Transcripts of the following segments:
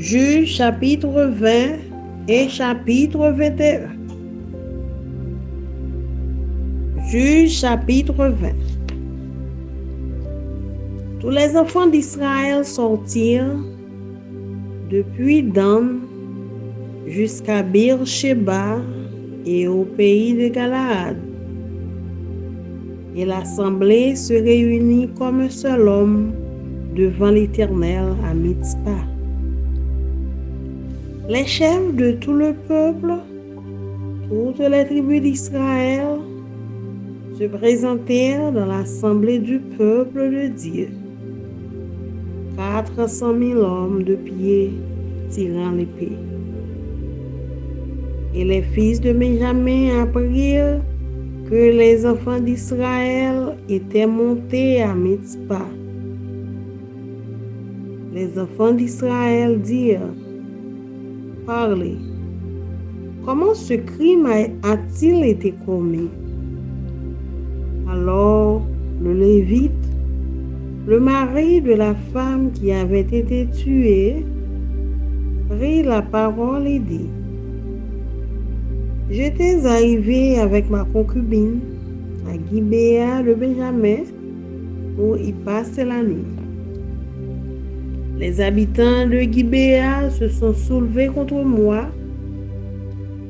Juge chapitre 20 et chapitre 21. Juge chapitre 20. Tous les enfants d'Israël sortirent depuis Dan jusqu'à Beersheba et au pays de Galaad. Et l'assemblée se réunit comme un seul homme devant l'Éternel à Mitzpa. Les chefs de tout le peuple, toutes les tribus d'Israël, se présentèrent dans l'assemblée du peuple de Dieu. 400 000 hommes de pied tirant l'épée. Et les fils de Benjamin apprirent que les enfants d'Israël étaient montés à Mitzpa. Les enfants d'Israël dirent: Parlez, comment ce crime a-t-il été commis? Alors le Lévite, le mari de la femme qui avait été tuée, prit la parole et dit: J'étais arrivé avec ma concubine à Gibéa de Benjamin pour y passer la nuit. Les habitants de Gibéa se sont soulevés contre moi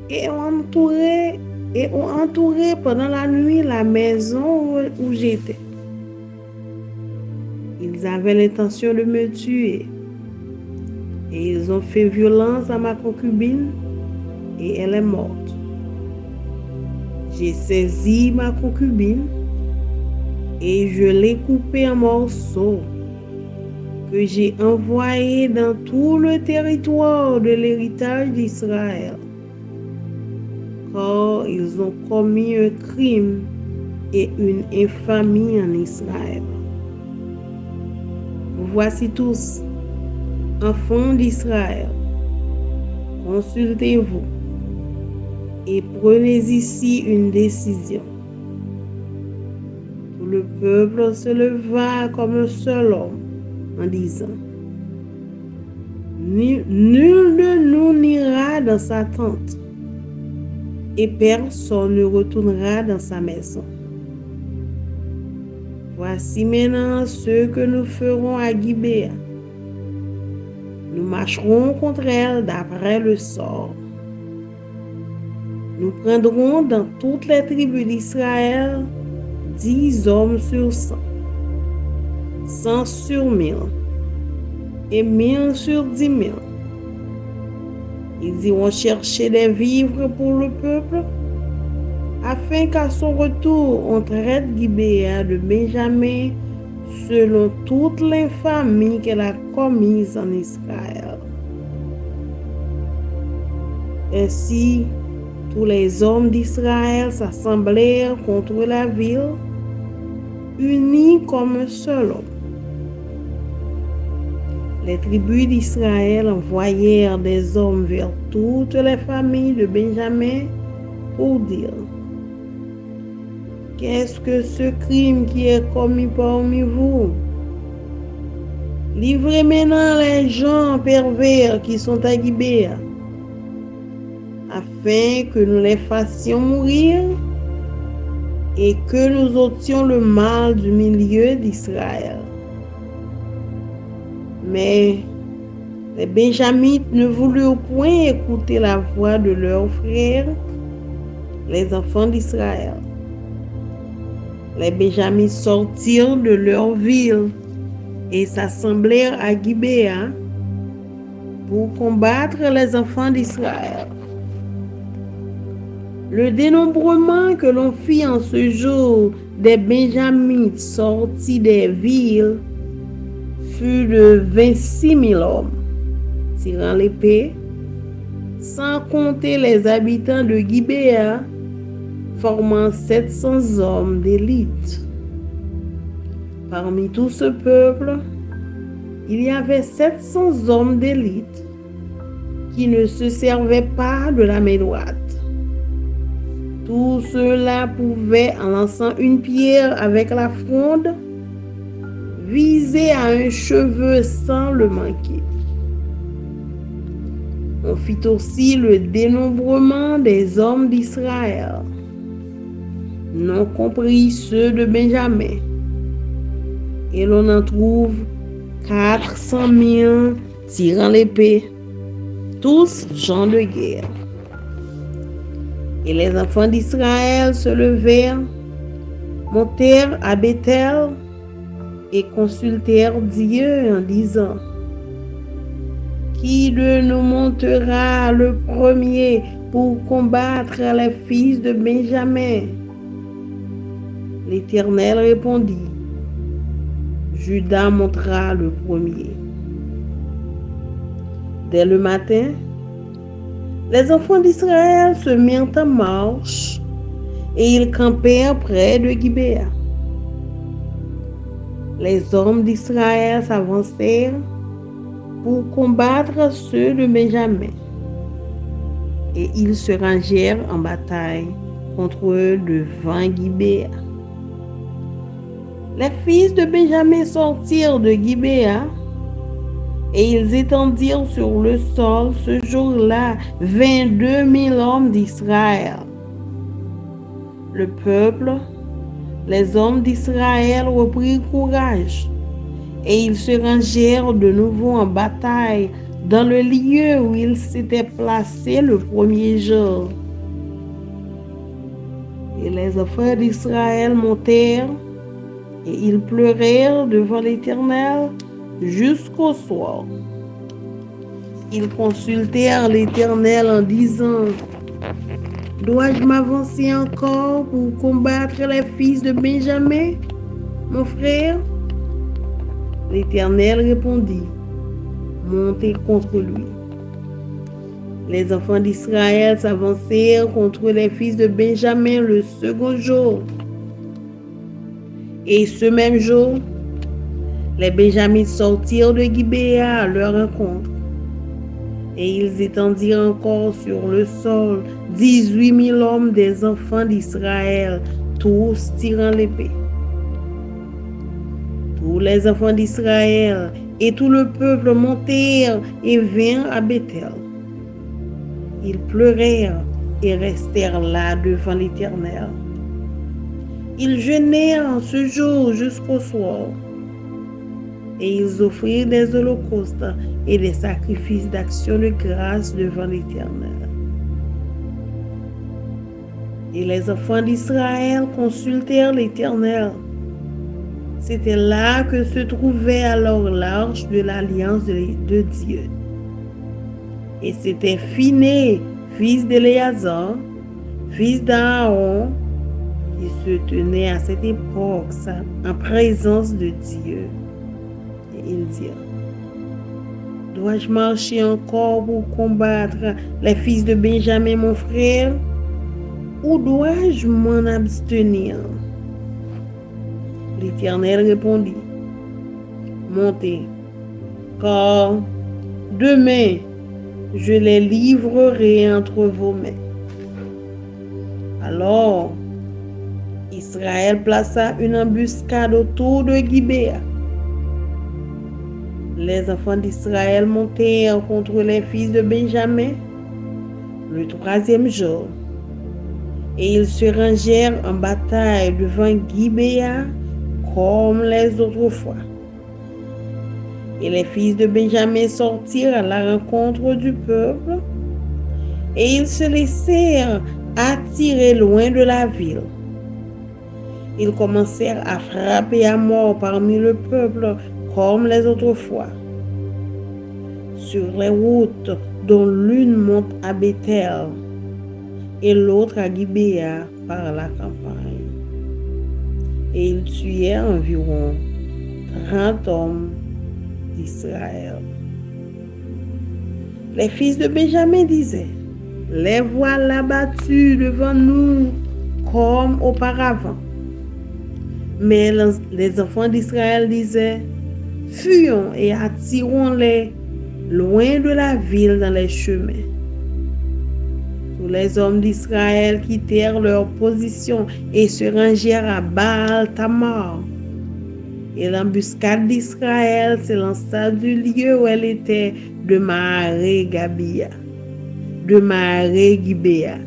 et ont entouré pendant la nuit la maison où j'étais. Ils avaient l'intention de me tuer et ils ont fait violence à ma concubine et elle est morte. J'ai saisi ma concubine et je l'ai coupée en morceaux que j'ai envoyé dans tout le territoire de l'héritage d'Israël, car ils ont commis un crime et une infamie en Israël. Vous voici tous, enfants d'Israël, consultez-vous et prenez ici une décision. Tout le peuple se leva comme un seul homme en disant: Nul de nous n'ira dans sa tente et personne ne retournera dans sa maison. Voici maintenant ce que nous ferons à Gibéa. Nous marcherons contre elle d'après le sort. Nous prendrons dans toutes les tribus d'Israël 10 hommes sur 100, 100 sur 1000 et 1000 sur 10 000. Ils iront chercher des vivres pour le peuple, afin qu'à son retour, on traite Gibéa de Benjamin selon toute l'infamie qu'elle a commise en Israël. Ainsi, tous les hommes d'Israël s'assemblèrent contre la ville, unis comme un seul homme. Les tribus d'Israël envoyèrent des hommes vers toutes les familles de Benjamin pour dire: Qu'est-ce que ce crime qui est commis parmi vous? Livrez maintenant les gens pervers qui sont à Gibéa, afin que nous les fassions mourir et que nous ôtions le mal du milieu d'Israël. Mais les Benjamites ne voulurent point écouter la voix de leurs frères, les enfants d'Israël. Les Benjamites sortirent de leur ville et s'assemblèrent à Gibéa pour combattre les enfants d'Israël. Le dénombrement que l'on fit en ce jour des Benjamites sortis des villes fut de 26 000 hommes tirant l'épée, sans compter les habitants de Gibéa, formant 700 hommes d'élite. Parmi tout ce peuple, il y avait 700 hommes d'élite qui ne se servaient pas de la main droite. Tout cela pouvait, en lançant une pierre avec la fronde, viser à un cheveu sans le manquer. On fit aussi le dénombrement des hommes d'Israël, non compris ceux de Benjamin. Et l'on en trouve 400 000 tirant l'épée, tous gens de guerre. Et les enfants d'Israël se levèrent, montèrent à Bethel et consultèrent Dieu en disant: Qui de nous montera le premier pour combattre les fils de Benjamin? L'Éternel répondit: Juda montera le premier. Dès le matin, les enfants d'Israël se mirent en marche et ils campèrent près de Gibéa. Les hommes d'Israël s'avancèrent pour combattre ceux de Benjamin et ils se rangèrent en bataille contre eux devant Gibéa. Les fils de Benjamin sortirent de Gibéa et ils étendirent sur le sol ce jour-là 22 000 hommes d'Israël. Le peuple, les hommes d'Israël reprirent courage et ils se rangèrent de nouveau en bataille dans le lieu où ils s'étaient placés le premier jour. Et les enfants d'Israël montèrent et ils pleurèrent devant l'Éternel jusqu'au soir. Ils consultèrent l'Éternel en disant: Dois-je m'avancer encore pour combattre les fils de Benjamin, mon frère? L'Éternel répondit: Montez contre lui. Les enfants d'Israël s'avancèrent contre les fils de Benjamin le second jour. Et ce même jour, les Benjamites sortirent de Gibéa à leur rencontre. Et ils étendirent encore sur le sol 18 000 hommes des enfants d'Israël, tous tirant l'épée. Tous les enfants d'Israël et tout le peuple montèrent et vinrent à Bethel. Ils pleurèrent et restèrent là devant l'Éternel. Ils jeûnèrent en ce jour jusqu'au soir. Et ils offrirent des holocaustes et des sacrifices d'action de grâce devant l'Éternel. Et les enfants d'Israël consultèrent l'Éternel. C'était là que se trouvait alors l'arche de l'alliance de Dieu. Et c'était Phiné, fils d'Éléazar, fils d'Aaron, qui se tenait à cette époque en présence de Dieu. Et il dit: Dois-je marcher encore pour combattre les fils de Benjamin, mon frère, ou dois-je m'en abstenir? L'Éternel répondit: Montez, car demain je les livrerai entre vos mains. Alors, Israël plaça une embuscade autour de Gibéa. Les enfants d'Israël montèrent contre les fils de Benjamin le troisième jour, et ils se rangèrent en bataille devant Gibéa comme les autres fois. Et les fils de Benjamin sortirent à la rencontre du peuple, et ils se laissèrent attirer loin de la ville. Ils commencèrent à frapper à mort parmi le peuple comme les autres fois, sur les routes dont l'une monte à Bethel et l'autre à Gibéa par la campagne. Et ils tuèrent environ 30 hommes d'Israël. Les fils de Benjamin disaient: Les voilà battus devant nous comme auparavant. Mais les enfants d'Israël disaient: Fuyons et attirons-les loin de la ville dans les chemins. Tous les hommes d'Israël quittèrent leur position et se rangèrent à Baal-Tamar. Et l'embuscade d'Israël s'élança du lieu où elle était de Maharé-Gabia. de Marais Gibéa.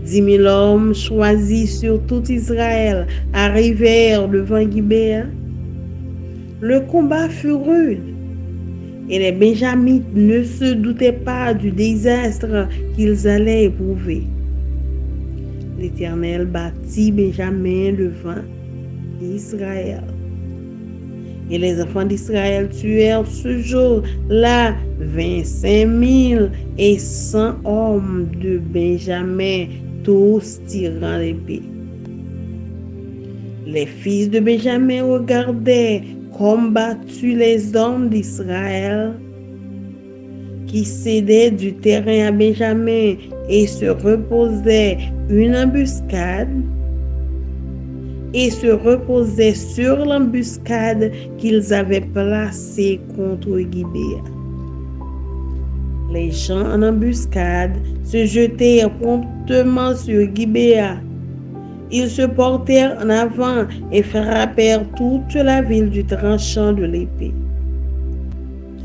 10 000 hommes choisis sur tout Israël arrivèrent devant Gibéa. Le combat fut rude et les Benjamites ne se doutaient pas du désastre qu'ils allaient éprouver. L'Éternel battit Benjamin devant Israël. Et les enfants d'Israël tuèrent ce jour-là 25 100 hommes de Benjamin, tous tirant l'épée. Les fils de Benjamin regardaient comme battus les hommes d'Israël qui cédaient du terrain à Benjamin et se reposaient sur l'embuscade qu'ils avaient placée contre Gibéa. Les gens en embuscade se jetèrent promptement sur Gibéa. Ils se portèrent en avant et frappèrent toute la ville du tranchant de l'épée.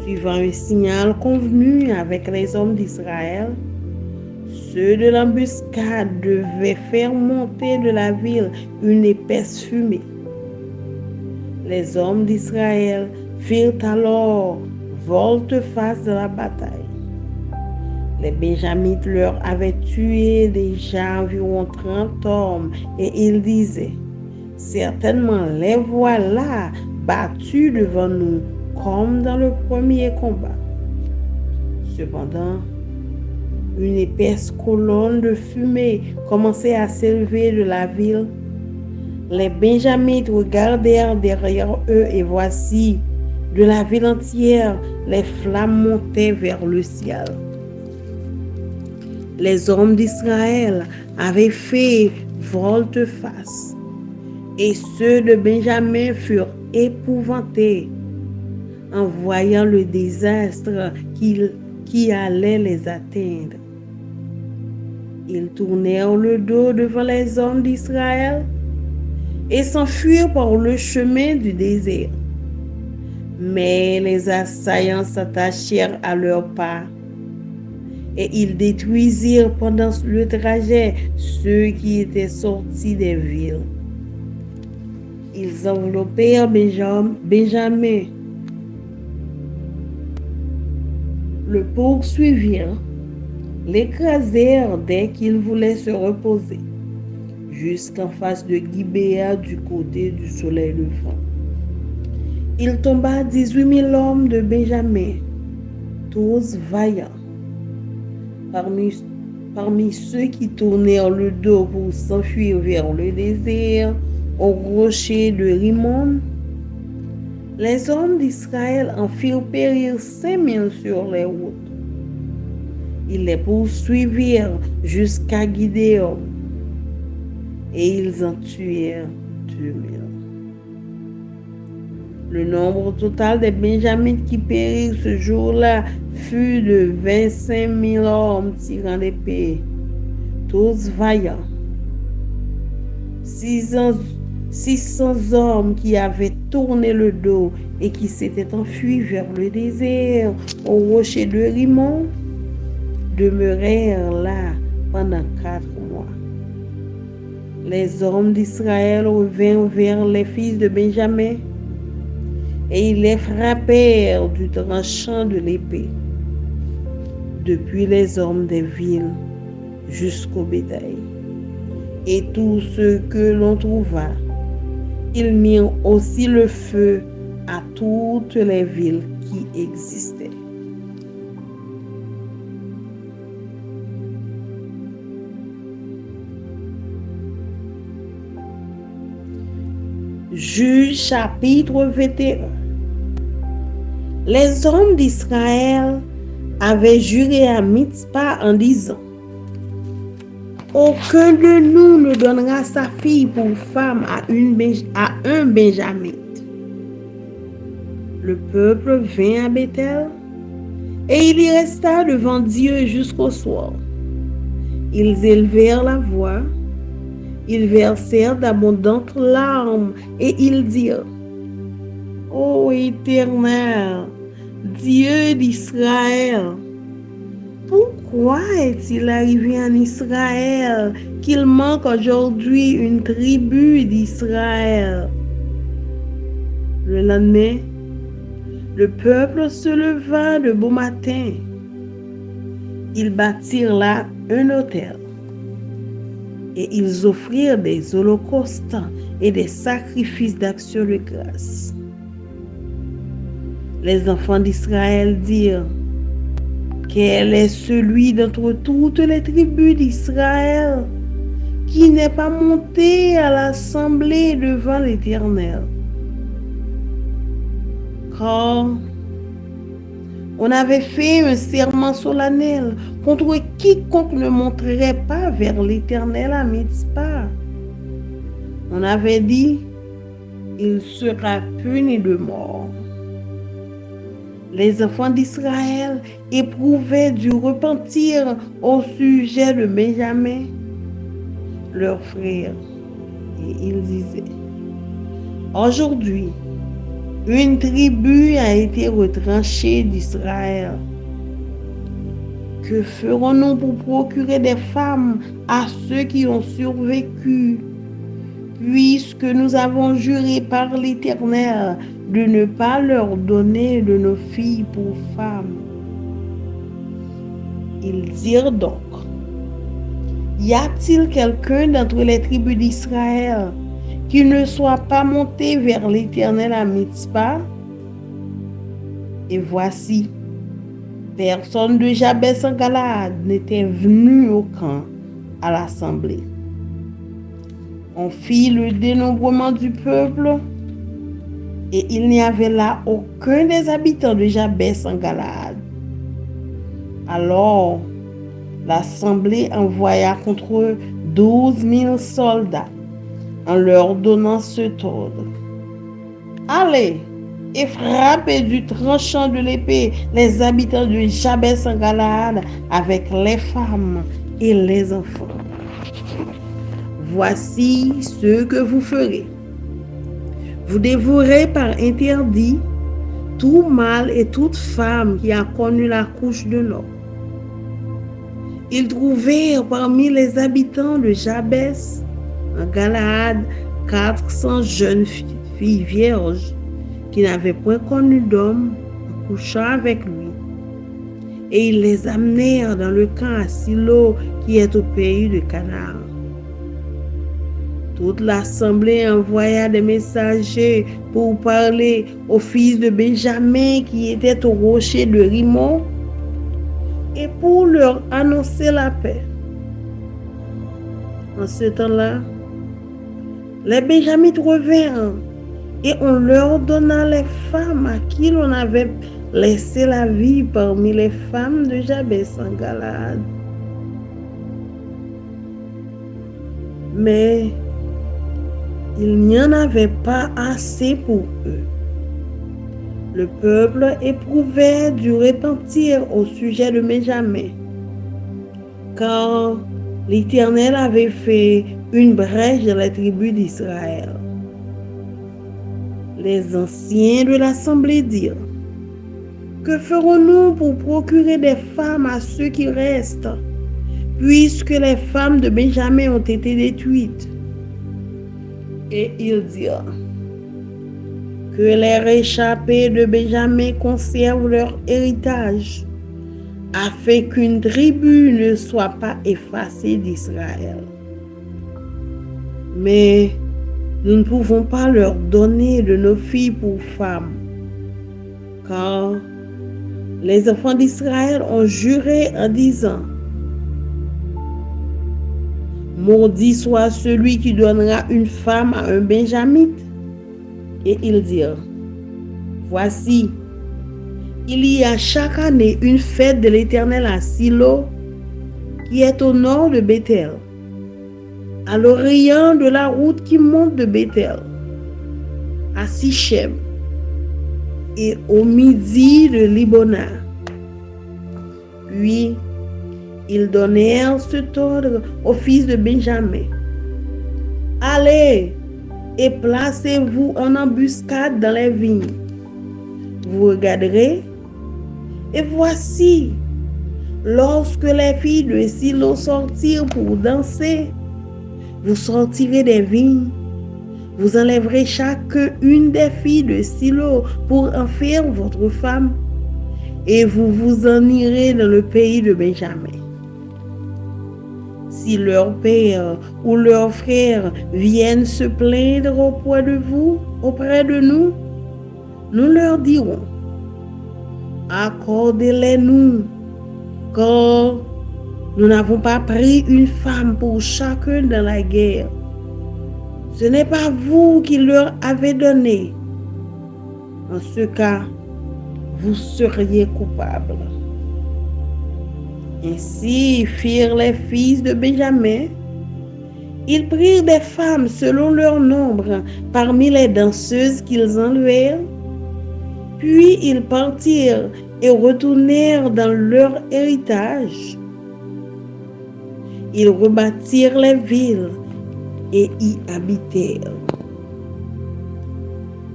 Suivant un signal convenu avec les hommes d'Israël, ceux de l'embuscade devaient faire monter de la ville une épaisse fumée. Les hommes d'Israël firent alors volte-face de la bataille. Les Benjamites leur avaient tué déjà environ 30 hommes et ils disaient: certainement les voilà battus devant nous comme dans le premier combat. Cependant, une épaisse colonne de fumée commençait à s'élever de la ville. Les Benjamites regardèrent derrière eux et voici, de la ville entière, les flammes montaient vers le ciel. Les hommes d'Israël avaient fait volte-face et ceux de Benjamin furent épouvantés en voyant le désastre qui allait les atteindre. Ils tournèrent le dos devant les hommes d'Israël et s'enfuirent par le chemin du désert. Mais les assaillants s'attachèrent à leurs pas et ils détruisirent pendant le trajet ceux qui étaient sortis des villes. Ils enveloppèrent Benjamin, le poursuivirent, l'écrasèrent dès qu'il voulait se reposer, jusqu'en face de Gibéa du côté du soleil levant. Il tomba 18 000 hommes de Benjamin, tous vaillants. Parmi ceux qui tournèrent le dos pour s'enfuir vers le désert, au rocher de Rimon, les hommes d'Israël en firent périr 5 000 sur les routes. Ils les poursuivirent jusqu'à Gidéon et ils en tuèrent 2 000. Le nombre total des Benjamites qui périrent ce jour-là fut de 25 000 hommes tirant l'épée, tous vaillants. 600 hommes qui avaient tourné le dos et qui s'étaient enfuis vers le désert au rocher de Rimon demeurèrent là pendant 4 mois. Les hommes d'Israël revinrent vers les fils de Benjamin et ils les frappèrent du tranchant de l'épée, depuis les hommes des villes jusqu'au bétail. Et tout ce que l'on trouva, ils mirent aussi le feu à toutes les villes qui existaient. Juge chapitre 21. Les hommes d'Israël avaient juré à Mitzpah en disant: aucun de nous ne donnera sa fille pour femme à un Benjamite. Le peuple vint à Bethel et il y resta devant Dieu jusqu'au soir. Ils élevèrent la voix, ils versèrent d'abondantes larmes et ils dirent: ô Éternel, Dieu d'Israël, Pourquoi est-il arrivé en Israël qu'il manque aujourd'hui une tribu d'Israël? Le lendemain, le peuple se leva de beau matin. Ils bâtirent là un autel et ils offrirent des holocaustes et des sacrifices d'action de grâce. Les enfants d'Israël dirent: quel est celui d'entre toutes les tribus d'Israël qui n'est pas monté à l'assemblée devant l'Éternel? Car on avait fait un serment solennel contre quiconque ne monterait pas vers l'Éternel à Mitzpah. On avait dit: il sera puni de mort. Les enfants d'Israël éprouvaient du repentir au sujet de Benjamin, leur frère, et ils disaient: aujourd'hui, une tribu a été retranchée d'Israël. Que ferons-nous pour procurer des femmes à ceux qui ont survécu, puisque nous avons juré par l'Éternel de ne pas leur donner de nos filles pour femmes? Ils dirent donc: y a-t-il quelqu'un d'entre les tribus d'Israël qui ne soit pas monté vers l'Éternel à Mitzpah? Et voici, personne de Jabès en Galaad n'était venu au camp à l'assemblée. On fit le dénombrement du peuple et il n'y avait là aucun des habitants de Jabès en Galaad. Alors, l'assemblée envoya contre eux 12 000 soldats en leur donnant cet ordre: allez et frappez du tranchant de l'épée les habitants de Jabès en Galaad avec les femmes et les enfants. Voici ce que vous ferez: vous dévorez par interdit tout mâle et toute femme qui a connu la couche de l'homme. Ils trouvèrent parmi les habitants de Jabès en Galaad 400 jeunes filles vierges qui n'avaient point connu d'homme en couchant avec lui. Et ils les amenèrent dans le camp à Silo qui est au pays de Canaan. Toute l'assemblée envoya des messagers pour parler aux fils de Benjamin qui étaient au rocher de Rimon et pour leur annoncer la paix. En ce temps-là, les Benjamites revinrent et on leur donna les femmes à qui l'on avait laissé la vie parmi les femmes de Jabès en Galaad. Mais il n'y en avait pas assez pour eux. Le peuple éprouvait du repentir au sujet de Benjamin, car l'Éternel avait fait une brèche dans les tribus d'Israël. Les anciens de l'assemblée dirent: que ferons-nous pour procurer des femmes à ceux qui restent, puisque les femmes de Benjamin ont été détruites? Et ils dirent: que les réchappés de Benjamin conservent leur héritage, afin qu'une tribu ne soit pas effacée d'Israël. Mais nous ne pouvons pas leur donner de nos filles pour femmes, car les enfants d'Israël ont juré en disant: maudit soit celui qui donnera une femme à un Benjamite. Et ils dirent: voici, il y a chaque année une fête de l'Éternel à Silo, qui est au nord de Béthel, à l'orient de la route qui monte de Béthel, à Sichem, et au midi de Libona. Puis, ils donnèrent cet ordre aux fils de Benjamin: allez et placez-vous en embuscade dans les vignes. Vous regarderez, et voici, Lorsque les filles de Silo sortirent pour danser, vous sortirez des vignes. Vous enlèverez chacune des filles de Silo pour en faire votre femme, et vous vous en irez dans le pays de Benjamin. Si leur père ou leur frère viennent se plaindre auprès de nous, nous leur dirons, accordez-les-nous, car nous n'avons pas pris une femme pour chacun dans la guerre. Ce n'est pas vous qui leur avez donné. En ce cas, vous seriez coupables. Ainsi firent les fils de Benjamin. Ils prirent des femmes selon leur nombre parmi les danseuses qu'ils enlevèrent. Puis ils partirent et retournèrent dans leur héritage. Ils rebâtirent les villes et y habitèrent.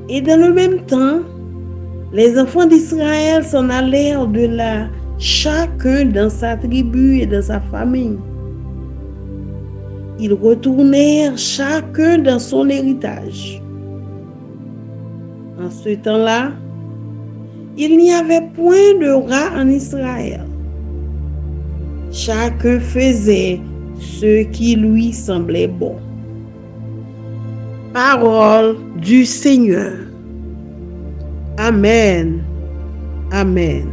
Et dans le même temps, les enfants d'Israël s'en allèrent de là, chacun dans sa tribu et dans sa famille. Ils retournèrent chacun dans son héritage. En ce temps-là, il n'y avait point de rats en Israël. Chacun faisait ce qui lui semblait bon. Parole du Seigneur. Amen. Amen.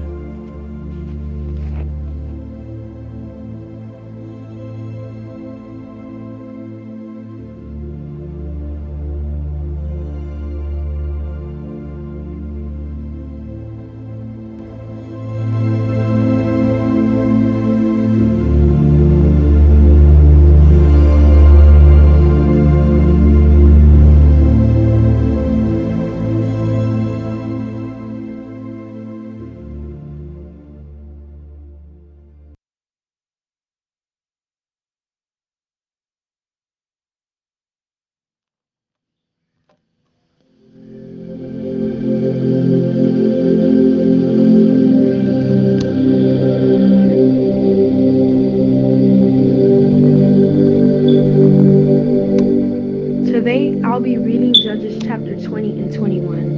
Today, I'll be reading Judges chapter 20 and 21.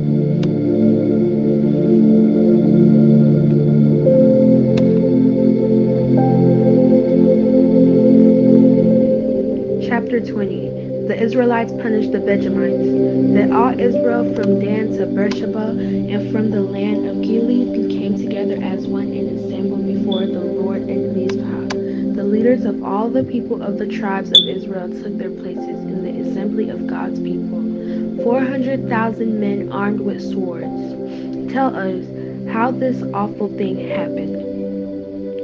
Chapter 20. The Israelites punished the Benjamites. Then all Israel from Dan to Beersheba and from the land of Gilead came together as one and assembled before the Lord in Mizpah. The leaders of all the people of the tribes of Israel took their places in the assembly of God's people, 400,000 men armed with swords. Tell us how this awful thing happened.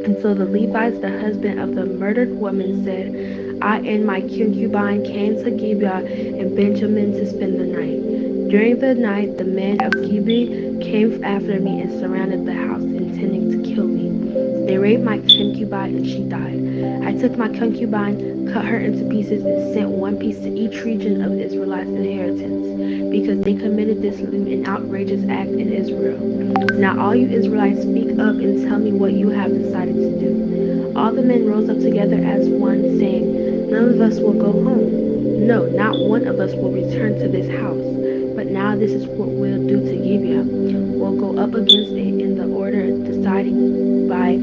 And so the Levites, the husband of the murdered woman, said, I and my concubine came to Gibeah in Benjamin to spend the night. During the night, the men of Gibeah came after me and surrounded the house, intending to kill me. They raped my concubine and she died. I took my concubine, cut her into pieces, and sent one piece to each region of the Israelites' inheritance, because they committed this lewd and outrageous act in Israel. Now all you Israelites, speak up and tell me what you have decided to do. All the men rose up together as one, saying, None of us will go home. No, not one of us will return to this house. But now this is what we'll do to Gibeah. We'll go up against it in the order deciding by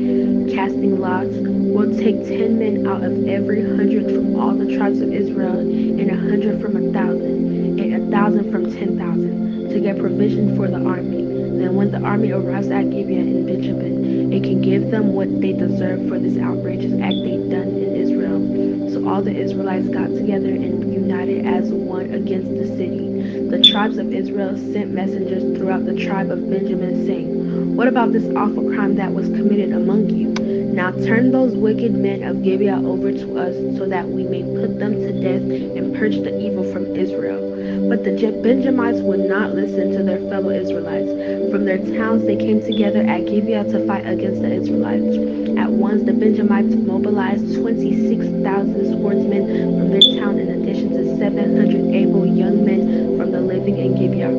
casting lots. We'll take 10 men out of every 100 from all the tribes of Israel, and 100 from 1,000, and 1,000 from 10,000, to get provision for the army. Then when the army arrives at Gibeah in Benjamin, it can give them what they deserve for this outrageous act they've done in Israel. So all the Israelites got together and united as one against the city. The tribes of Israel sent messengers throughout the tribe of Benjamin, saying, What about this awful crime that was committed among you? Now turn those wicked men of Gibeah over to us, so that we may put them to death and purge the evil from Israel. But the Benjamites would not listen to their fellow Israelites. From their towns they came together at Gibeah to fight against the Israelites. At once the Benjamites mobilized 26,000 swordsmen from their town, in addition to 700 able young men from the living in Gibeah.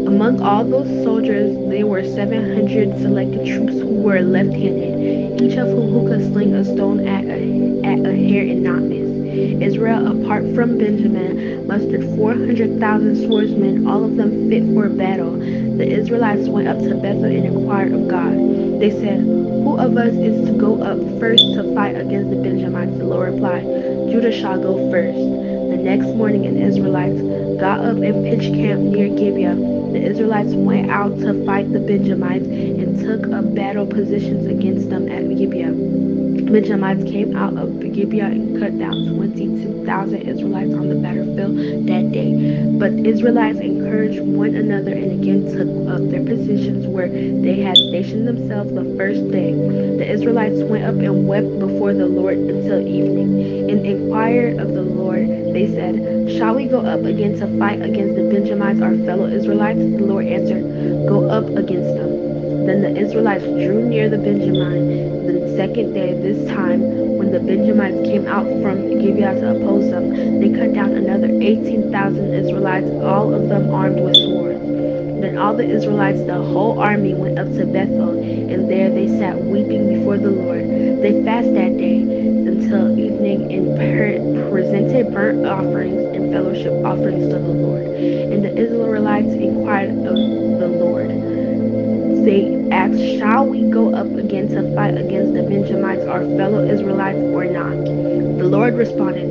Among all those soldiers, there were 700 selected troops who were left-handed. each of whom could sling a stone at a hair and not miss. Israel, apart from Benjamin, mustered 400,000 swordsmen, all of them fit for battle. The Israelites went up to Bethel and inquired of God. They said, "Who of us is to go up first to fight against the Benjamites?" The Lord replied, "Judah shall go first." The next morning, the Israelites got up and pitched camp near Gibeah. The Israelites went out to fight the Benjamites and took up battle positions against them at Gibeah. Benjamites came out of Gibeah and cut down 22,000 Israelites on the battlefield that day. But Israelites encouraged one another and again took up their positions where they had stationed themselves the first day. The Israelites went up and wept before the Lord until evening, and inquired of the Lord. They said, "Shall we go up again to fight against the Benjamites, our fellow Israelites?" The Lord answered, "Go up against them." Then the Israelites drew near the Benjamites the second day. This time, when the Benjamites came out from Gibeah to oppose them, they cut down another 18,000 Israelites, all of them armed with swords. Then all the Israelites, the whole army, went up to Bethel, and there they sat weeping before the Lord. They fasted that day until evening and presented burnt offerings and fellowship offerings to the Lord. And the Israelites inquired of the Lord. They asked, "Shall we go up again to fight against the Benjamites, our fellow Israelites, or not?" The Lord responded,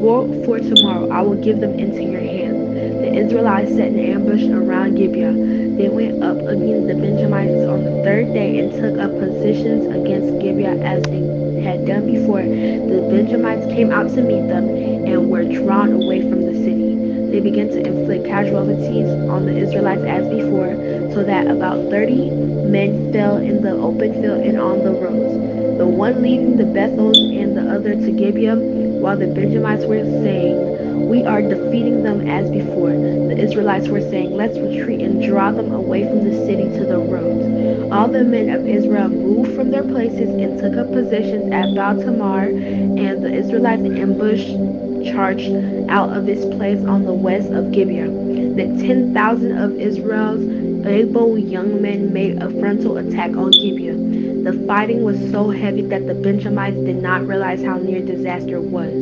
"Go, for tomorrow I will give them into your hand." The Israelites set an ambush around Gibeah. They went up against the Benjamites on the third day and took up positions against Gibeah as they had done before. The Benjamites came out to meet them and were drawn away from the city. They began to inflict casualties on the Israelites as before, so that about 30 men fell in the open field and on the roads, the one leading the Bethels and the other to Gibeah, while the Benjamites were saying, "We are defeating them as before." The Israelites were saying, "Let's retreat and draw them away from the city to the roads." All the men of Israel moved from their places and took up positions at Baal Tamar, and the Israelites ambushed charged out of its place on the west of Gibeah. Then 10,000 of Israel's able young men made a frontal attack on Gibeah. The fighting was so heavy that the Benjamites did not realize how near disaster was.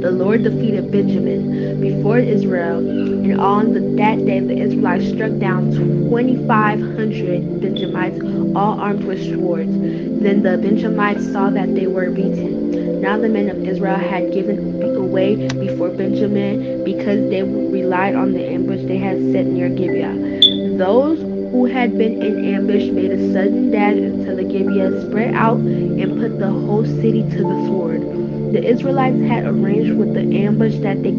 The Lord defeated Benjamin before Israel, and on that day the Israelites struck down 2,500 Benjamites, all armed with swords. Then the Benjamites saw that they were beaten. Now the men of Israel had given away before Benjamin because they relied on the ambush they had set near Gibeah. Those who had been in ambush made a sudden dash into the Gibeah, spread out, and put the whole city to the sword. The Israelites had arranged with the ambush that they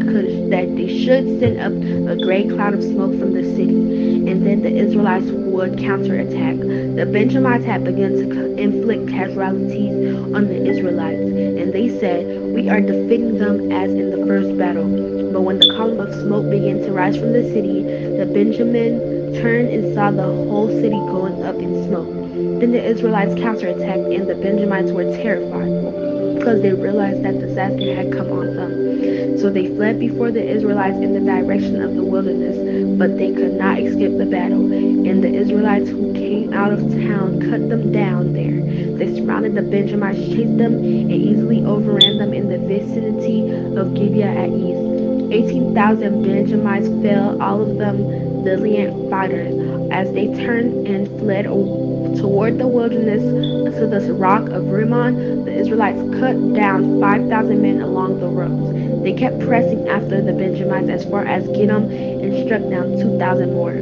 should send up a great cloud of smoke from the city, and then the Israelites would counterattack. The Benjamites had begun to inflict casualties on the Israelites, and they said, "We are defeating them as in the first battle." But when the column of smoke began to rise from the city, the Benjamin turned and saw the whole city going up in smoke. Then the Israelites counterattacked, and the Benjamites were terrified because they realized that disaster had come on them. So they fled before the Israelites in the direction of the wilderness, but they could not escape the battle. And the Israelites who came out of town cut them down there. They surrounded the Benjamites, chased them, and easily overran them in the vicinity of Gibeah at ease. 18,000 Benjamites fell, all of them valiant fighters. As they turned and fled toward the wilderness to the rock of Rimmon, the Israelites cut down 5,000 men along the roads. They kept pressing after the Benjamites as far as Gidom and struck down 2,000 more.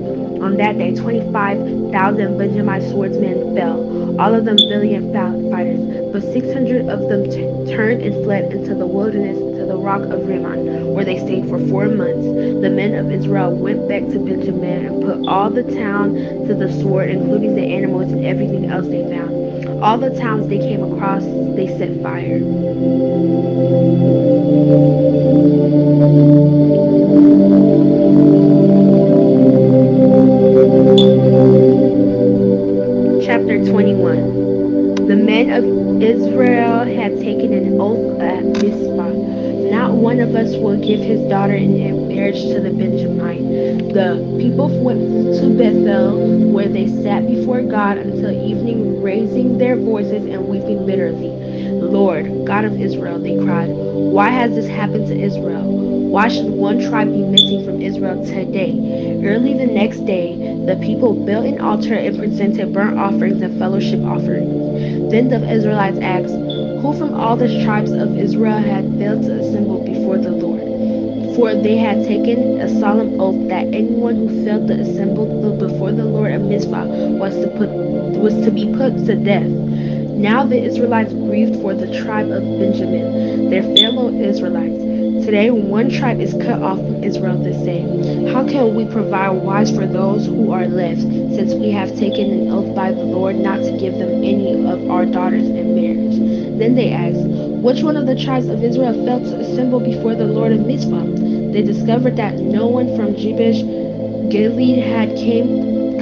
On that day, 25,000 Benjamite swordsmen fell, all of them valiant fighters, but 600 of them turned and fled into the wilderness to the rock of Rimmon, where they stayed for 4 months. The men of Israel went back to Benjamin and put all the town to the sword, including the animals and everything else they found. All the towns they came across, they set fire. Chapter 21. The men of Israel had taken an oath at Mizpah. Not one of us will give his daughter in marriage to the Benjamite. The people went to Bethel, where they sat before God until evening, raising their voices and weeping bitterly. Lord, God of Israel, they cried, why has this happened to Israel? Why should one tribe be missing from Israel today? Early the next day, the people built an altar and presented burnt offerings and fellowship offerings. Then the Israelites asked, who from all the tribes of Israel had failed to assemble before the Lord? For they had taken a solemn oath that anyone who failed to assemble before the Lord of Mizpah was to be put to death. Now the Israelites grieved for the tribe of Benjamin, their fellow Israelites. Today one tribe is cut off from Israel, they say. How can we provide wives for those who are left, since we have taken an oath by the Lord not to give them any of our daughters in marriage? Then they asked, which one of the tribes of Israel failed to assemble before the Lord of Mizpah? They discovered that no one from Jabesh Gilead had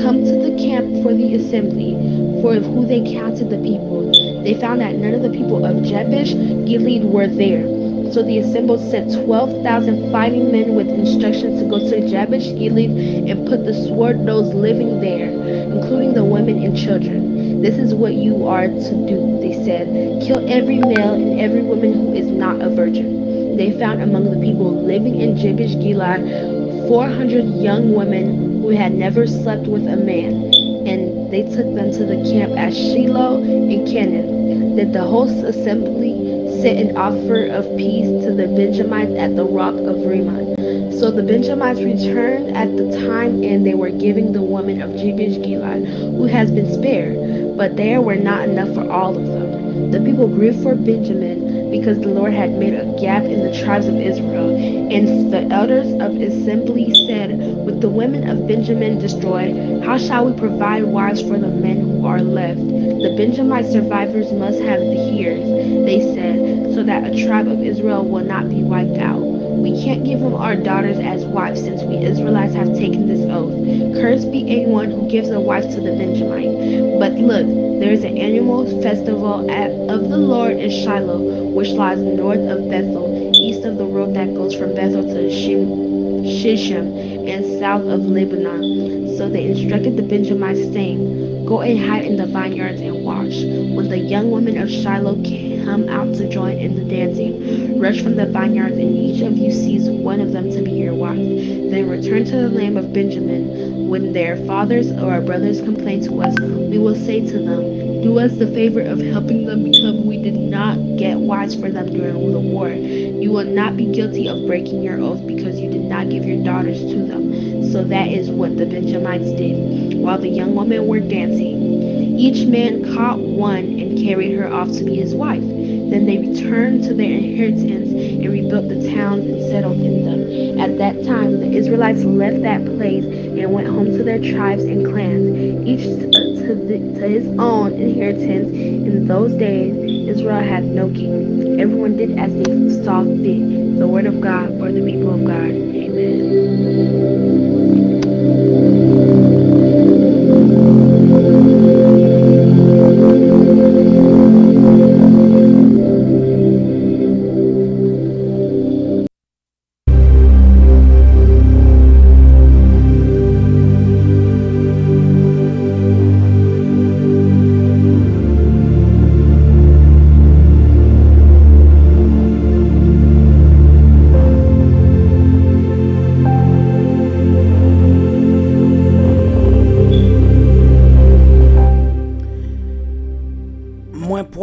come to the camp for the assembly, for who they counted the people. They found that none of the people of Jabesh Gilead were there. So the assembled sent 12,000 fighting men with instructions to go to Jabesh Gilead and put the sword those living there, including the women and children. This is what you are to do, they said. Kill every male and every woman who is not a virgin. They found among the people living in Jabesh Gilead 400 young women who had never slept with a man, and they took them to the camp at Shiloh in Canaan. Then the whole assembly sent an offer of peace to the Benjamites at the rock of Rimmon. So the Benjamites returned at the time, and they were giving the woman of Jabesh Gilead, who has been spared, but there were not enough for all of them. The people grieved for Benjamin, because the Lord had made a gap in the tribes of Israel. And the elders of assembly said, with the women of Benjamin destroyed, how shall we provide wives for the men who are left? The Benjamite survivors must have the heirs, they said, so that a tribe of Israel will not be wiped out. We can't give them our daughters as wives, since we Israelites have taken this oath. Cursed be anyone who gives a wife to the Benjamite. But look, there is an annual festival of the Lord in Shiloh, which lies north of Bethel, east of the road that goes from Bethel to Shishim, and south of Lebanon. So they instructed the Benjamites, saying, go and hide in the vineyards and watch. When the young women of Shiloh come out to join in the dancing, rush from the vineyards, and each of you sees one of them to be your wife. Then return to the land of Benjamin. When their fathers or our brothers complain to us, we will say to them, do us the favor of helping them, because we did not get wives for them during the war. You will not be guilty of breaking your oath, because you did not give your daughters to them. So that is what the Benjamites did. While the young women were dancing, each man caught one and carried her off to be his wife. Then they returned to their inheritance and rebuilt the towns and settled in them. At that time, the Israelites left that place and went home to their tribes and clans, each to his own inheritance. In those days, Israel had no king. Everyone did as they saw fit. The word of God for the people of God. Amen.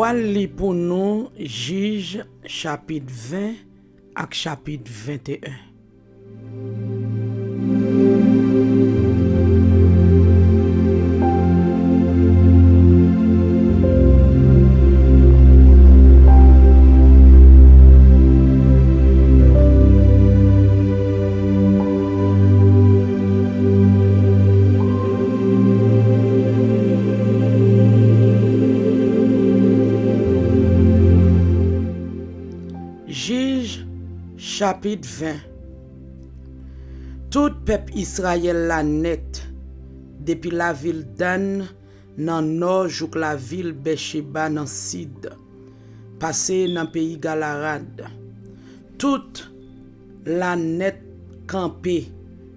Moi li pour nous Juge chapitre 20 ak chapitre 21. Juge chapitre 20. Tout peuple Israël la net, depuis la ville Dan nan nord jusqu'à la ville Beersheba nan sud, passé dans pays Galarad. toute la net campée,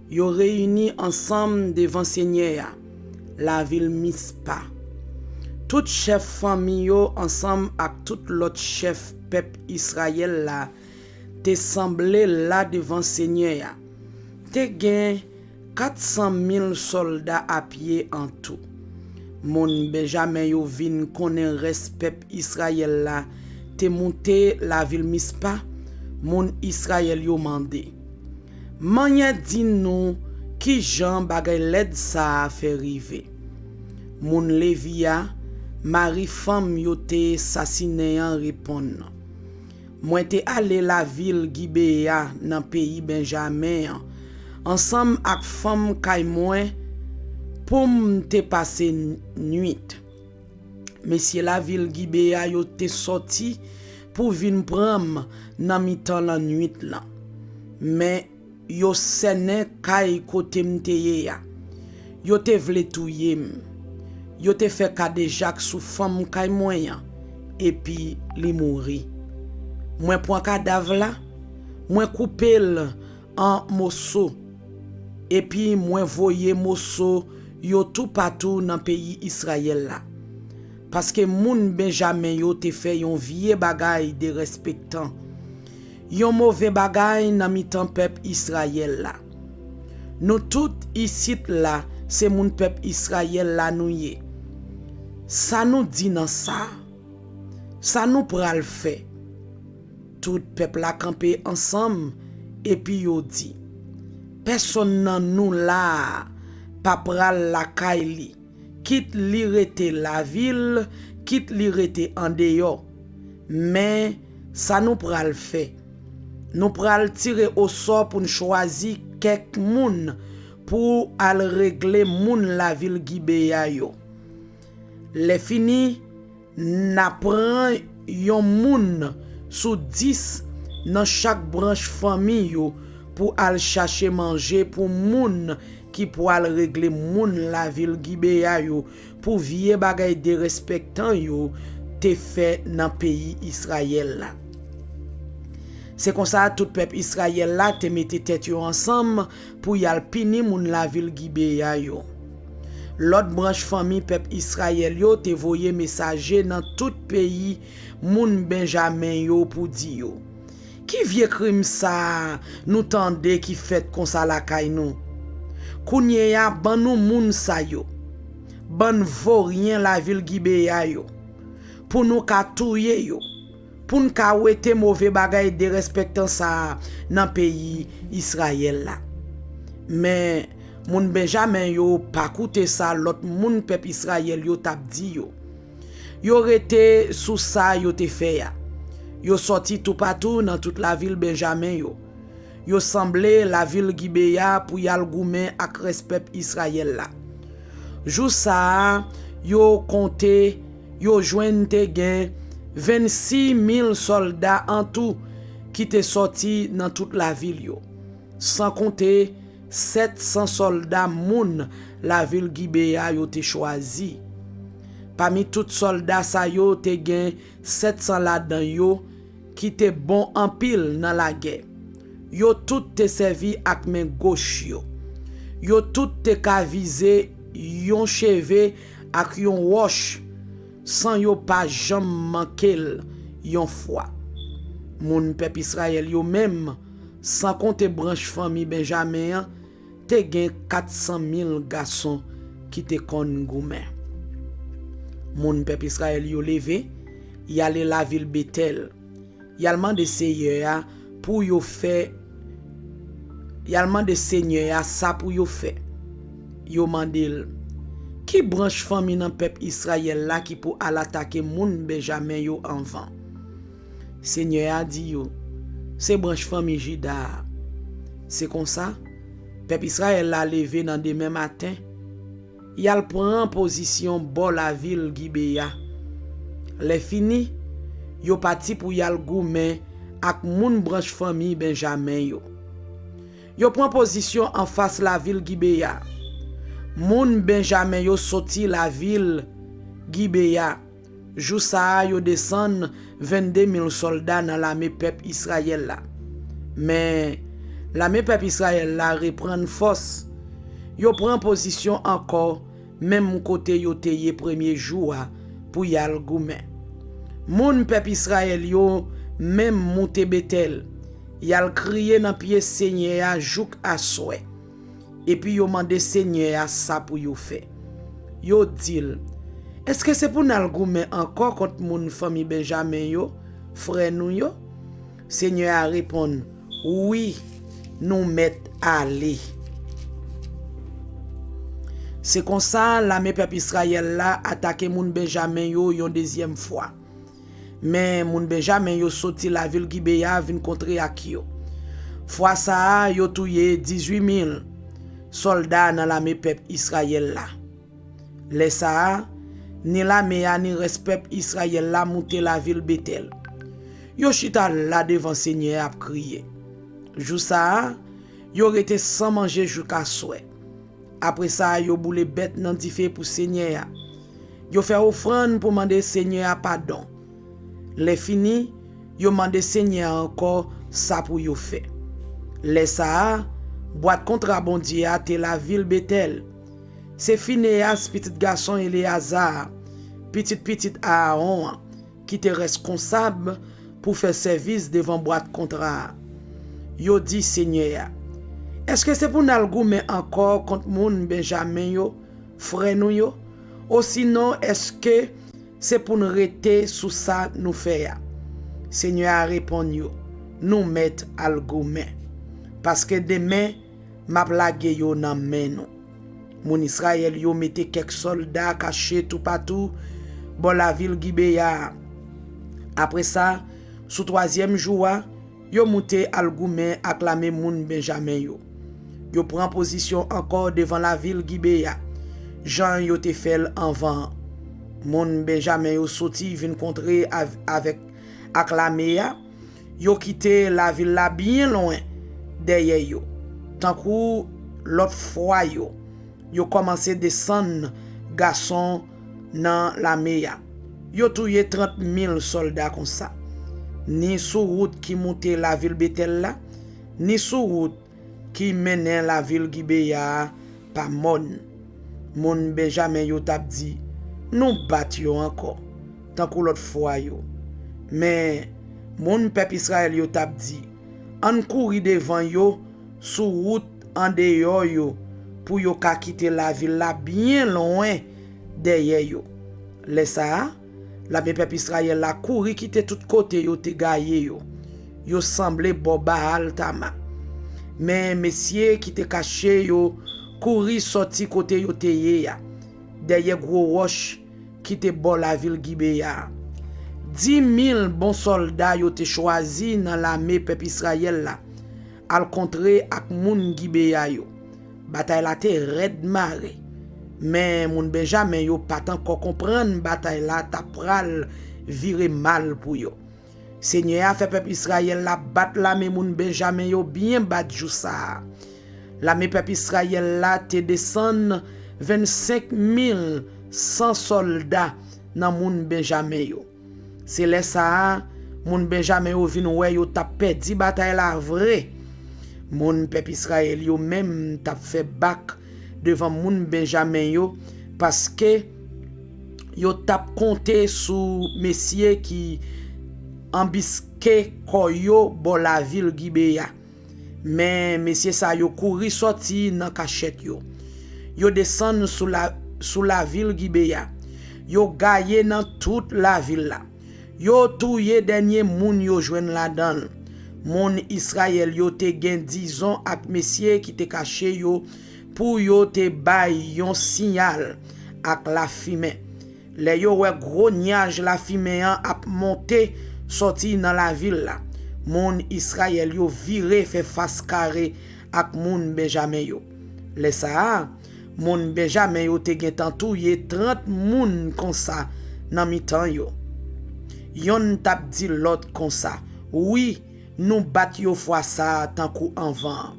yo réuni ensemble devant Seigneur, la ville Mispa. Tout chef famille yo ensemble avec tout l'autre chef peuple Israël là, te semblé là devant Seigneur. Te gen 400 000 soldats à pied en tout. Mon Benjamin yo vin konnen respect Israël là, te monté la ville Mispa, mon Israël yo mandé. Manya di nou ki jan bagay led sa fait rive. Mon Levia, mari femme yo te assassiné en répond. Moi te allé la ville Gibea dans pays Benjamin ensemble ak femme kay moi pour te passer nuit. Monsieur la ville Gibea yo te sorti pour vin prendre nan mitan la nuit là. Mais yo sene kay kote mteye ya. Yo te vle touye m. Yo te fait kadejak sou femme kay moyen et puis li mouri. Moi prend cadavre là, moi coupel en morceaux et puis moi voyer morceaux yo tout partout dans pays Israël là. Parce que moun Benjamin yo te fait yon vieux bagay de respectant. Yon mauvais bagay nan mitan peuple Israël là. Nous tout ici là, c'est moun peuple Israël là nou ye. Ça nous dit dans ça. Ça nous pral fait. Tout peuple a campé ensemble et puis yo dit personne nan nous là pa pral la kaili. Quitte li rete la ville, quitte li rete en dehors. Mais ça nous pral fait. Nous pral tirer au sort pour choisir quelques moun pour al régler moun la ville Gibea yo. Les fini n'a prend yon moun sous 10 dans chaque branche famille yo pour al chercher manger pour moun qui pour al régler moun la ville Gibea yo pour vieux bagay de respectant yo te fait dans pays Israël là. C'est comme ça tout peuple Israël là te mette tête yo ensemble pour y al pini moun la ville Gibea yo. L'autre branche famille peuple Israël yo te voye messager dans tout pays moun Benjamin yo pour di yo. Qui vieux crime ça nous tande qui fait comme ça la kay nou. Kounye ya ban nou moun sa yo. Ban vaurien la ville Gibea yo. Pour nous ka touye yo. Pour nous ka wete mauvais bagay de respectant ça dans pays Israël là. Mais moun Benjamin yo pa koute ça l'autre moun peuple Israël yo tap di yo. Yo rete sous ça yo te fait ya. Yo sorti tout partout dans toute la ville Benjamin yo. Yo semblé la ville Gibea pour yal goumen ak respect Israël là. Jou ça yo compté yo jointe gen 26 000 soldats en tout qui te sorti dans toute la ville yo. Sans compter 700 soldats moun la ville Gibea yo te choisi. Parmi tout soldats sa yo te gen 700 là-dedans yo qui te bon en pile dans la guerre. Yo tout te servi ak men gauche yo. Yo tout te ka viser yon cheve ak yon roche sans yo pa jam mankel yon fois. Moun peuple Israël yo même sans compter branche famille Benjamin te gen 400 000 garçons qui te kon goumen. Moun peuple Israël yo levé, y allé la ville Bethel. Y alman de Seigneur pour yo fait. Y alman de Seigneur ça pour yo fait. Yo mandel qui branche famille dans peuple Israël là qui pour al attaquer moun Benjamin yo avant. Seigneur a dit yo, c'est branche famille Juda. C'est comme ça, peuple Israël a levé dans demain matin. Y al prend position bon la ville Gibea. Les fini, yo parti pour yal goumen ak moun branche famille Benjamin yo. Yo prend position en face la ville Gibea. Moun Benjamin yo sorti la ville Gibea. Jou sa yo descend 22 000 soldats dans l'armée peuple Israël là. Mais l'armée peuple Israël la reprend force. Yo prend position encore même côté yo teye premier jour pour yal goumen. Moun peuple Israël yo même monte Bethel. Yal crié dans pied Seigneur jouk à souhait. Et puis yo mande Seigneur ça pour yo fait. Yo dit, est-ce que c'est pour nous goumen encore contre moun famille Benjamin yo, frère nous yo? Seigneur a répondu, oui, nous mettons aller. C'est comme ça l'armée peuple Israël là attaqué moun Benjamin yo une deuxième fois. Mais moun Benjamin yo sorti la ville Gibea vinn contre ak yo. Fois ça yo touye 18 000 soldats dans l'armée peuple Israël là. Les ça ni l'armée ni respect Israël là monter la ville Bethel. Yo chita là devant Seigneur a crier. Jou ça yo rete sans manger jusqu'à souhait. Après ça, yo boule bête nan di fè pour Seigneur. Yo fait offrande pour demander Seigneur pardon. Les fini, yo mande Seigneur encore ça pour yo fait. Les ça, boîte contrabandier a te la ville Bethel. C'est Phinéas petit garçon Éléazar, petit Aaron qui te responsable pour faire service devant boîte contrat. Yo dit Seigneur, est-ce que c'est pour nous goumer encore contre moun Benjamin yo, frère nous yo? Ou sinon, est-ce que c'est pour nous rester sous ça nous faire? Seigneur a répondu, nous mettre al goumer. Parce que demain, m'a blague yo nan men nous. Moun Israël yo mette quelques soldats cachés tout partout, bon la ville Gibea. Après ça, sous troisième jour, yo monté al goumer acclamer moun Benjamin yo. Yo prend position encore devant la ville Gibea. Jean yo te fait en vent. Moun Benjamin yo sorti vinn contrer avec acclamé. Yo quitté la ville là bien loin derrière yo. Tant que l'autre fois yo commencé descendre garçon dans la mer. Yo touye 30 000 soldats comme ça. Ni sous route qui montait la ville Bethel là, ni sous route qui menait la ville Gibea par Mon Benjamin yo tap dit, nous battions encore, tant que l'autre fois yo. Mais mon peuple Israël yo tap dit, on courir devant yo, sous route en dehors yo, pour yo ka quitter la ville là bien loin derrière yo. Les ça, la peuple Israël la courir quitter tout côté yo te gaye yo. Yo semblé Baal Tama. Mais messieurs qui te caché yo courir sorti côté yo te ya derrière gros roche qui te bon la ville Gibea. 10 000 bons soldats yo te choisi dans l'armée peuple Israël là al contrer ak moun Gibea yo. Bataille la te red maré. Mais moun Benjamin yo pas encore comprendre bataille la ta pral virer mal pour yo. Seigneur a fait peuple Israël la battre la mais moun Benjamin yo bien bat jou ça. La mais peuple Israël la te descend 25 100 soldats dans moun Benjamin yo. C'est là ça moun Benjamin yo vinn wè yo t'a perdu bataille la vrai. Moun peuple Israël yo même t'a fait back devant moun Benjamin yo parce que yo t'a compté sous messieurs qui embusqué koyo bon la ville Gibea. Mais messieurs ça yo couri sorti dans cachette yo. Yo descend sous la ville Gibea. Yo gaye dans toute la ville là. Yo touye dernier moun yo joine là-dedans. Moun Israël yo te gen disons ak messieurs qui te caché yo pour yo te bay yon signal ak la fumée. Le yo wè gros nuage la fumée a monté sorti dans la ville là. Moun Israël yo viré fait face carré ak moun Benjamin yo. Le ça moun Benjamin yo te gen tantouye 30 moun comme ça nan mi-temps yo. Yon tap di l'autre comme ça. Oui, nous bat yo fois ça tant kou en vent.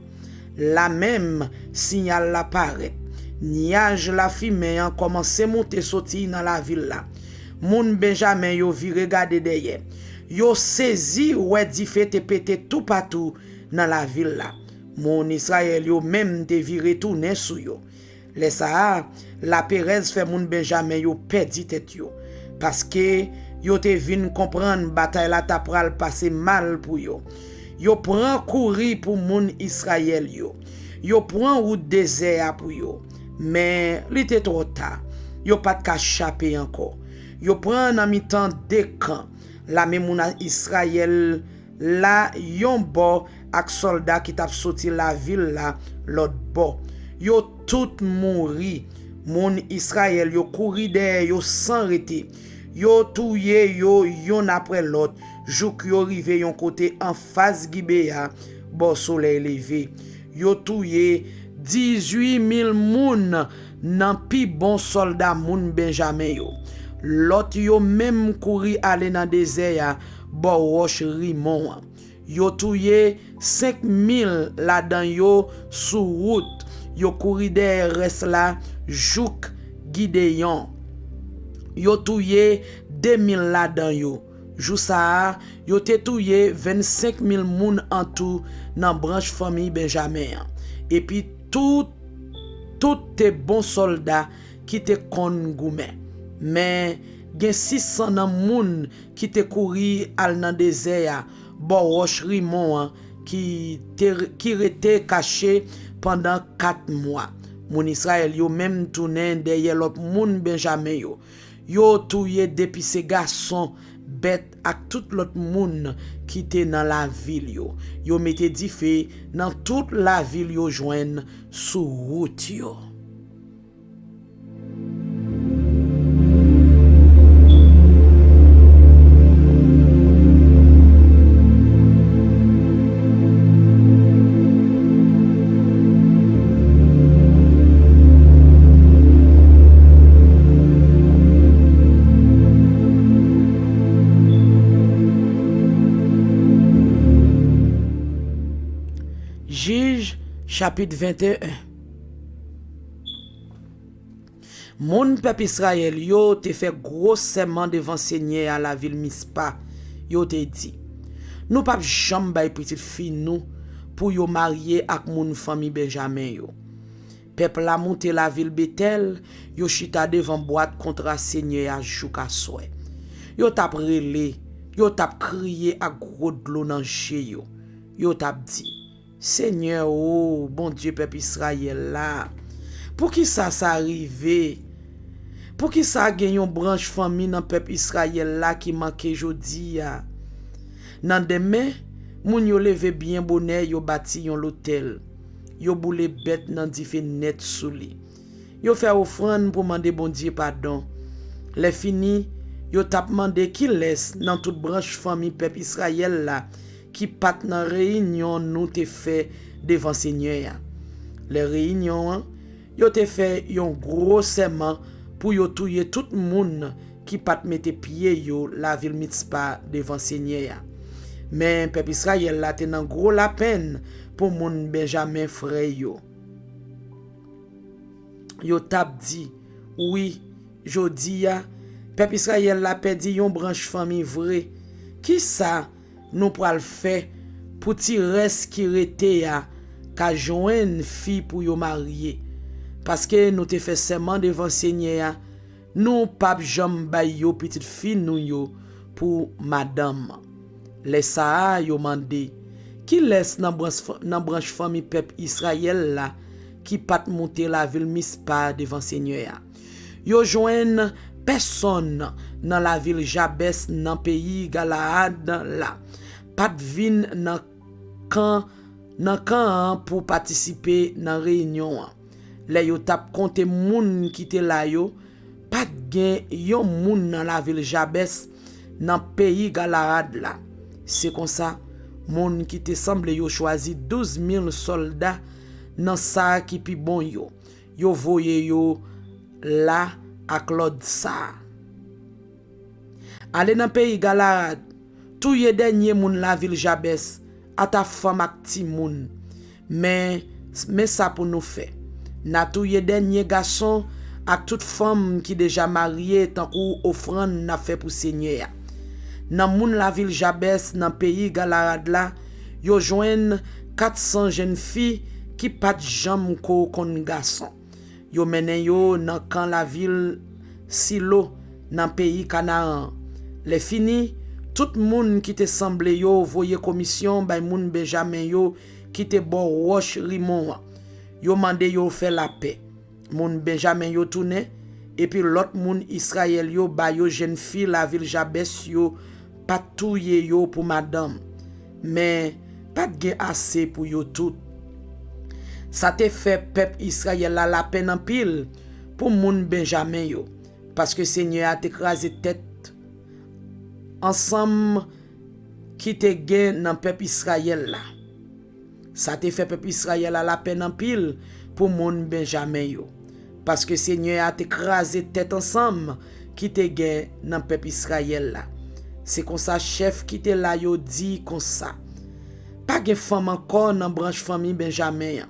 La même signal la paraît. Nuage la fumée a commencé monter sorti dans la ville là. Moun Benjamin yo vi regarder derrière. Yo saisi ouais di fait te pété tout partout dans la ville là. Mon Israël yo même te viré tourner sou yo. Les ça la Pérez fait moun Benjamin yo perdi tête yo parce que yo te vinn comprendre bataille la ta pral passer mal pour yo. Yo prend courir pour moun Israël yo. Yo prend route désert pour yo. Mais li était trop tard. Yo pas de échapper encore. Yo prend en mi-temps des camps. La même moun Israël là yon bo ak soldat qui t'a sorti la ville là l'autre bo. Yo tout mouri. Moun Israël yo couri derrière yo sans arrêter. Yo touye yo yon après l'autre. Jouk yo rive yon côté en face Gibea, bo soleil levé. Yo touye 18 000 moun nan pi bon soldat moun Benjamin yo. L'autre yo même couri aller dans désert bo roche Rimon. Yo touye 5 000 là-dedans yo sous route. Yo couri derrière reste là Jouk Gideon. Yo touye 2 000 là-dedans yo. Jou sa, yo te touye 25 000 moun en tout nan branche famille Benjamin. Et puis tout te bon soldats qui te kon goumen. Mais gen 600 nan moun qui te couri al nan désert bo roche Rimon qui rete caché pendant 4 mois. Moun Israël yo même tourné derrière l'autre moun Benjamin yo. Yo touye depuis ces garçons bête ak tout l'autre moun qui était dans la ville yo. Yo mette di fè dans toute la ville yo joine sous route yo. Juge chapitre 21. Mon peuple Israël yo te fait gros serment devant Seigneur à la ville Mispa. Yo te dit, nous pas jamais bay petite fille nous pour yo marier ak moun famille Benjamin yo. Peuple la monté la ville Bethel, yo chita devant boîte contre Seigneur à jouka soué. Yo tap relé, yo tap crié à gros d'eau dans chez yo. Yo tap dit, Seigneur, oh, bon Dieu, peuple Israël là, pour qui ça arrive? Pour qui ça gagne une branche famille dans peuple Israël là qui manque jodi ya? Nan demain, moun yo leve bien bonheur, yo bâti yon l'hôtel. Yo boule bête nan di fenêtre sous li. Yo fait offrande pour demander bon Dieu pardon. Les fini, yo tap mandé qui laisse dans toute branche famille peuple Israël là qui pat nan réunion nous te fait devant Seigneur. Les réunions, yo te fait yon gros serment pour yo touye tout moun qui pat mette pied yo la ville Mitzpah devant Seigneur. Mais peuple Israël la te nan gros la peine pour moun Benjamin frère yo. Yo tap di, oui, jodi ya, peuple Israël la perdi yon branche famille vrai. Qui ça nous pral fait pour ti reste qui rete ya ka joine fille pour yo marier parce que nous te fait serment devant Seigneur nous pas jam bay yo petite fille nous yo pour madame les ça yo mandé qui laisse nan branche famille peuple Israël là qui pat monter la ville Mispa devant Seigneur yo joine personne dans la ville Jabes dans pays Galaad là pas de vin dans camp pour participer dans réunion. Les yo tap compte moun qui te la yo, pas gen yon moun dans la ville Jabes dans pays Galaad là. C'est comme ça, moun qui te semble yo choisi 12 000 soldats dans ça qui pi bon yo. Yo voye yo là à Claude ça. Aller dans pays Galaad, tout ye dernier moun la ville Jabes, à ta femme ak ti moun. Mais ça pour nous faire. Na tout ye dernier garçon ak toute femme qui déjà mariée tant ou offrande n'a fait pour Seigneur. Nan moun la ville Jabès nan pays Galad la, yo joine 400 jeunes filles qui pat jam ko kon garçon. Yo menen yo nan kan la ville Silo nan pays Canaan. Les fini, tout moun qui te semble yo voye commission bay moun Benjamin yo qui te bo roche Rimon. Yo mande yo fait la paix. Moun Benjamin yo tourne et puis l'autre moun Israël yo ba yo jeune fille la ville Jabès yo patouye yo pour madame. Mais pas de assez pour yo tout. Ça te fait peuple Israël la peine en pile pour moun Benjamin yo parce que Seigneur a écrasé tête ensemble qui te gain dans peuple Israël là. Ça te fait peuple Israël la peine en pile pour moun Benjamin yo parce que Seigneur a écrasé tête ensemble qui te gain dans peuple Israël là. C'est comme ça chef qui te là yo dit comme ça. Pas de femme encore dans branche famille Benjamin.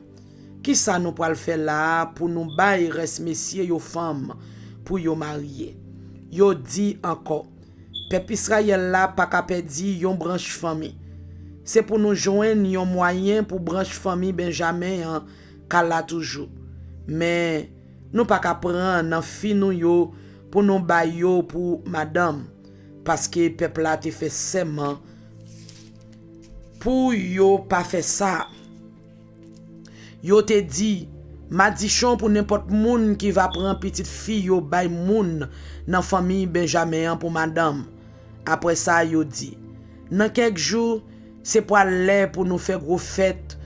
Qui ça nous pour le faire là pour nous bailler reste messieurs yo femmes pour yo marier. Yo dit encore peuple Israël là pas capable di yon branche famille. C'est pour nous joindre yon moyen pour branche famille Benjamin kala toujours. Mais nous pas capable prendre nan fi nou yo pour nous bailler yo pour madame parce que peuple là te fait serment pour yo pas fait ça. Yo te dit madichon pour n'importe moun qui va prendre petite fille yo bay moun dans famille Benjamin pour madame. Après ça yo dit dans quelques jours c'est pour aller pour nous faire gros fête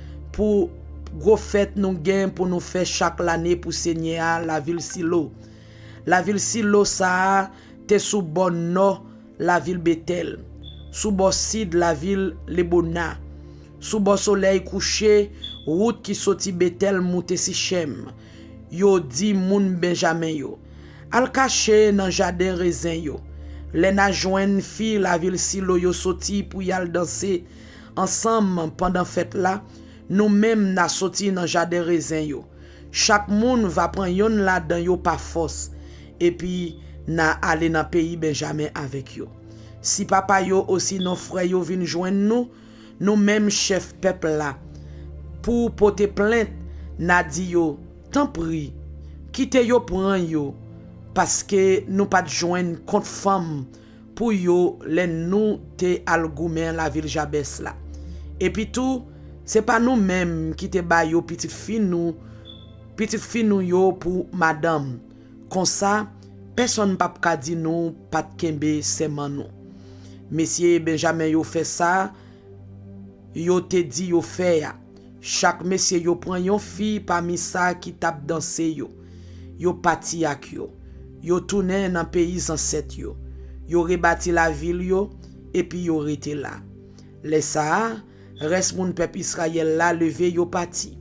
nous gain pour nous faire chaque année pour Seigneur la ville Silo. La ville Silo ça te sous bon nord la ville Bethel. Sous bord sud la ville Lebona. Sous bord soleil couché route qui sorti Bethel monte Sichem. Yo di moun Benjamin yo al caché dans jardin raisin yo. Les na joine fille la ville Silo yo sorti pour y al danser ensemble pendant fête là. Nous même na sorti dans jardin raisin yo. Chaque moun va prendre yon là dans yo par force et puis na aller dans pays Benjamin avec yo. Si papa yo aussi nos frères yo vinn joindre nous même chef peuple là pour porter plainte n'a dit yo tant prie quittez yo prend yo parce que nous pas joindre contre femme pour yo les nous te algoumen la ville Jabès là et puis tout c'est pas nous même qui te ba yo petite fille nous yo pour madame comme ça personne pas ka di nous pas kembe seulement nous. Monsieur Benjamin yo fait ça, yo te dit yo fait. Chaque monsieur yo prend yon fille parmi ça qui tape danser yo. Yo parti ak yo. Yo tourné dans pays ancêtre yo. Yo rebâti la ville yo et puis yo rete là. Les ça reste moun peuple Israël là levé yo parti.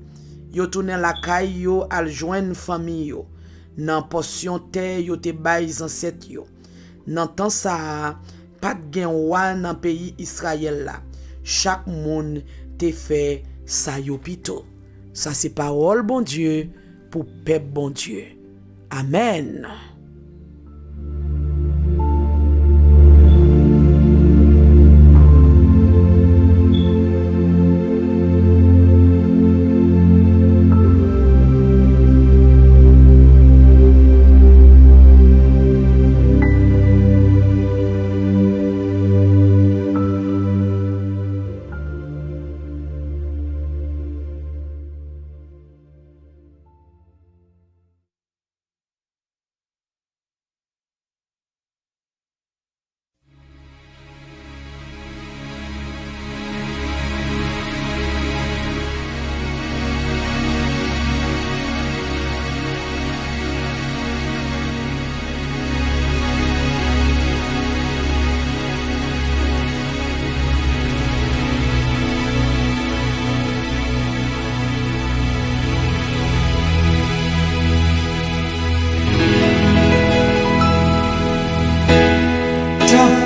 Yo tourné la caille yo al joindre famille yo. Nan portion terre yo te bay ancêtre yo. Nan temps ça pas de gen roi dans pays Israël là. Chaque monde te fait ça yo pito. Ça c'est parole bon Dieu pour peuple bon Dieu. Amen.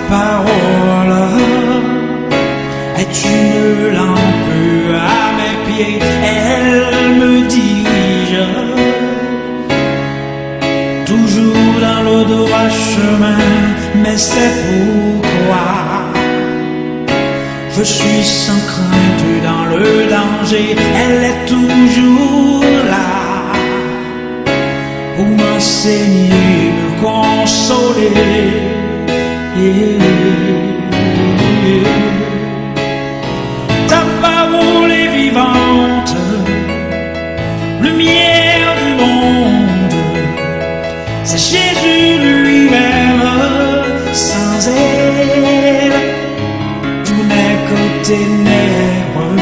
Parole est une lampe à mes pieds, elle me dirige toujours dans le droit chemin, mais c'est pourquoi suis sans crainte dans le danger, elle est toujours là pour m'enseigner, me consoler. Ta parole est vivante, lumière du monde, c'est Jésus lui-même. Sans elle, tout n'est que ténèbres.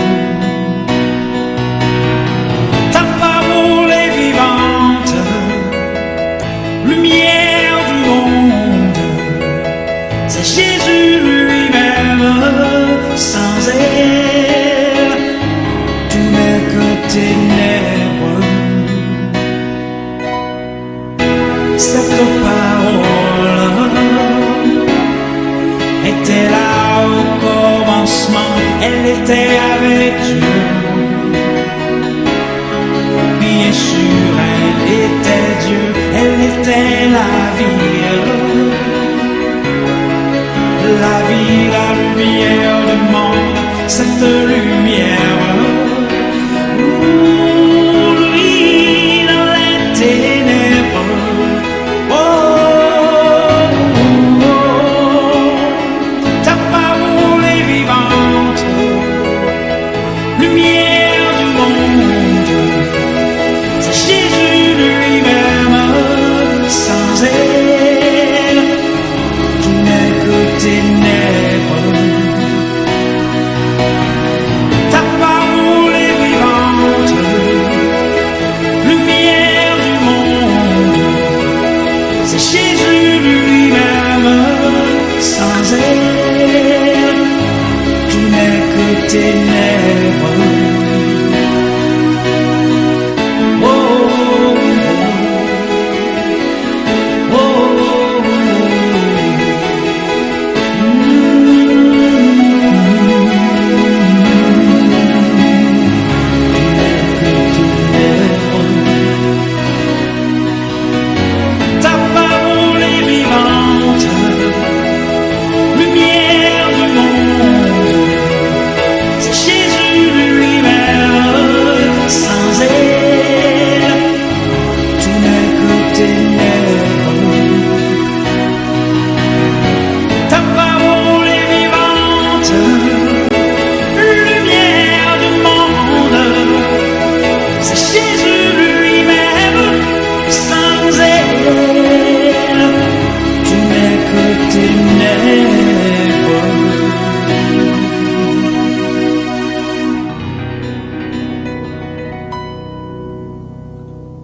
Ta parole est vivante, lumière du monde, c'est Jésus lui-même. Sans elle, tout n'est que ténèbres. Cette parole était là au commencement, elle était avec Dieu. Bien sûr, elle était Dieu, elle était la vie, la lumière du monde, cette lumière. Lui dans les ténèbres.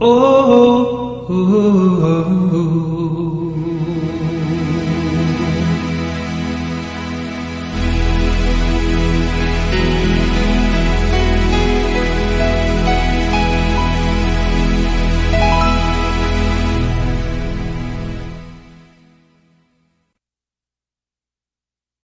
Oh, oh, oh, oh.